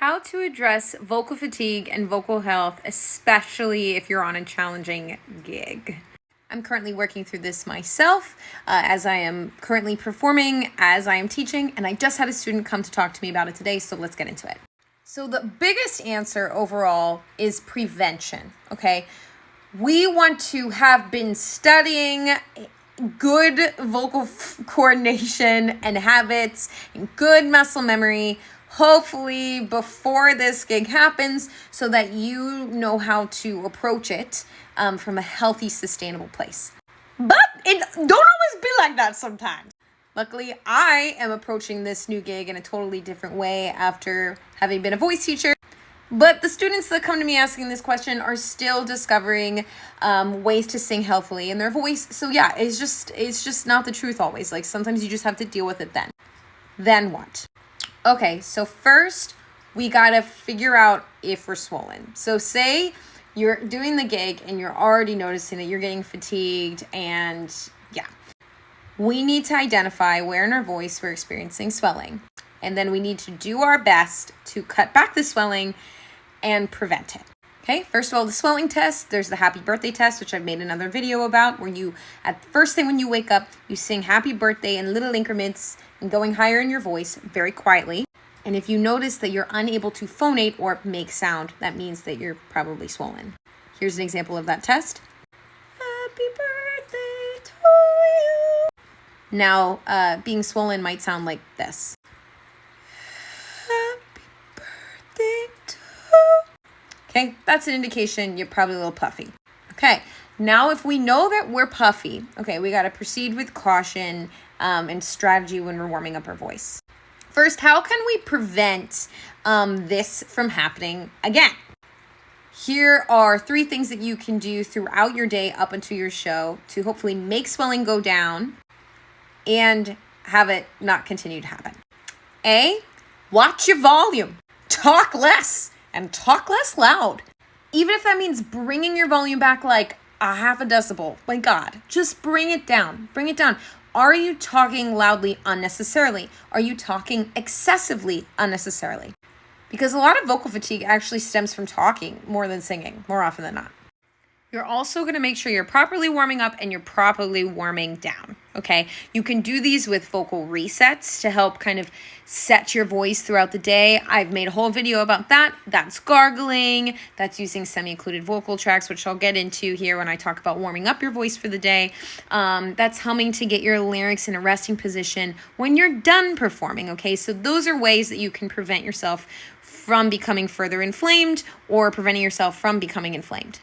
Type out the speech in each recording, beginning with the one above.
How to address vocal fatigue and vocal health, especially if you're on a challenging gig. I'm currently working through this myself as I am currently performing, as I am teaching, and I just had a student come to talk to me about it today, so let's get into it. So the biggest answer overall is prevention, okay? We want to have been studying good vocal coordination and habits and good muscle memory, hopefully before this gig happens, so that you know how to approach it from a healthy, sustainable place. But it don't always be like that sometimes. Luckily, I am approaching this new gig in a totally different way after having been a voice teacher. But the students that come to me asking this question are still discovering ways to sing healthily in their voice. So yeah, it's just not the truth always. Like sometimes you just have to deal with it then. Then what? Okay, so first we gotta figure out if we're swollen. So say you're doing the gig and you're already noticing that you're getting fatigued, and yeah, we need to identify where in our voice we're experiencing swelling. And then we need to do our best to cut back the swelling and prevent it. Okay, first of all, the swelling test, there's the happy birthday test, which I've made another video about, where you, at the first thing when you wake up, you sing happy birthday in little increments and going higher in your voice very quietly. And if you notice that you're unable to phonate or make sound, that means that you're probably swollen. Here's an example of that test. Happy birthday to you. Now, being swollen might sound like this. Okay, that's an indication you're probably a little puffy. Okay, now if we know that we're puffy, okay, we got to proceed with caution and strategy when we're warming up our voice. First, how can we prevent this from happening again? Here are 3 things that you can do throughout your day up until your show to hopefully make swelling go down and have it not continue to happen. A, watch your volume. Talk less. And talk less loud. Even if that means bringing your volume back like a half a decibel. My God, just bring it down. Bring it down. Are you talking loudly unnecessarily? Are you talking excessively unnecessarily? Because a lot of vocal fatigue actually stems from talking more than singing, more often than not. You're also going to make sure you're properly warming up and you're properly warming down, okay? You can do these with vocal resets to help kind of set your voice throughout the day. I've made a whole video about that. That's gargling. That's using semi-occluded vocal tracts, which I'll get into here when I talk about warming up your voice for the day. That's humming to get your larynx in a resting position when you're done performing, okay? So those are ways that you can prevent yourself from becoming further inflamed or preventing yourself from becoming inflamed.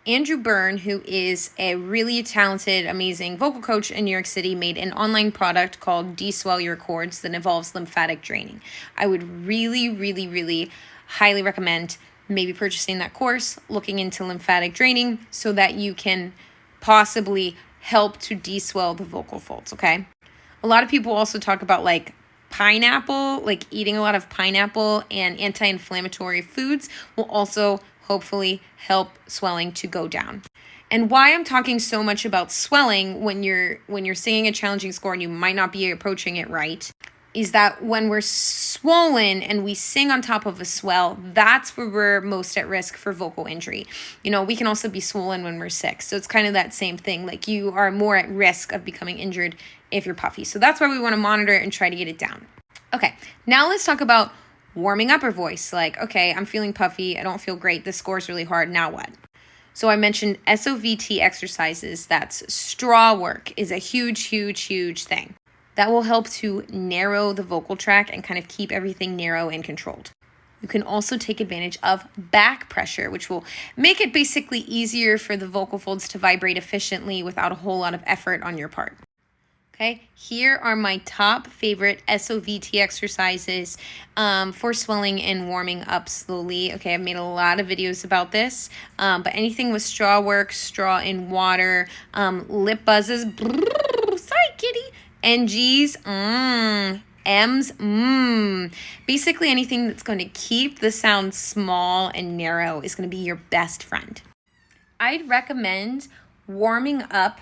Andrew Byrne, who is a really talented, amazing vocal coach in New York City, made an online product called De-Swell Your Chords that involves lymphatic draining. I would really, really, really highly recommend maybe purchasing that course, looking into lymphatic draining so that you can possibly help to de-swell the vocal folds, okay? A lot of people also talk about like pineapple, like eating a lot of pineapple and anti-inflammatory foods will also hopefully help swelling to go down. And why I'm talking so much about swelling when you're singing a challenging score and you might not be approaching it right is that when we're swollen and we sing on top of a swell, that's where we're most at risk for vocal injury. You know, we can also be swollen when we're sick. So it's kind of that same thing. Like you are more at risk of becoming injured if you're puffy. So that's why we want to monitor it and try to get it down. Okay, now let's talk about warming up our voice. Like, okay, I'm feeling puffy. I don't feel great. This score's really hard. Now what? So I mentioned SOVT exercises. That's straw work is a huge, huge, huge thing. That will help to narrow the vocal tract and kind of keep everything narrow and controlled. You can also take advantage of back pressure, which will make it basically easier for the vocal folds to vibrate efficiently without a whole lot of effort on your part. Okay, here are my top favorite SOVT exercises for swelling and warming up slowly. Okay, I've made a lot of videos about this, but anything with straw work, straw in water, lip buzzes, sorry kitty, NGs, M's, basically anything that's going to keep the sound small and narrow is going to be your best friend. I'd recommend warming up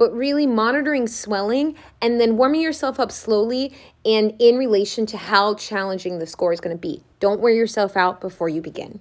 but really monitoring swelling and then warming yourself up slowly and in relation to how challenging the score is going to be. Don't wear yourself out before you begin.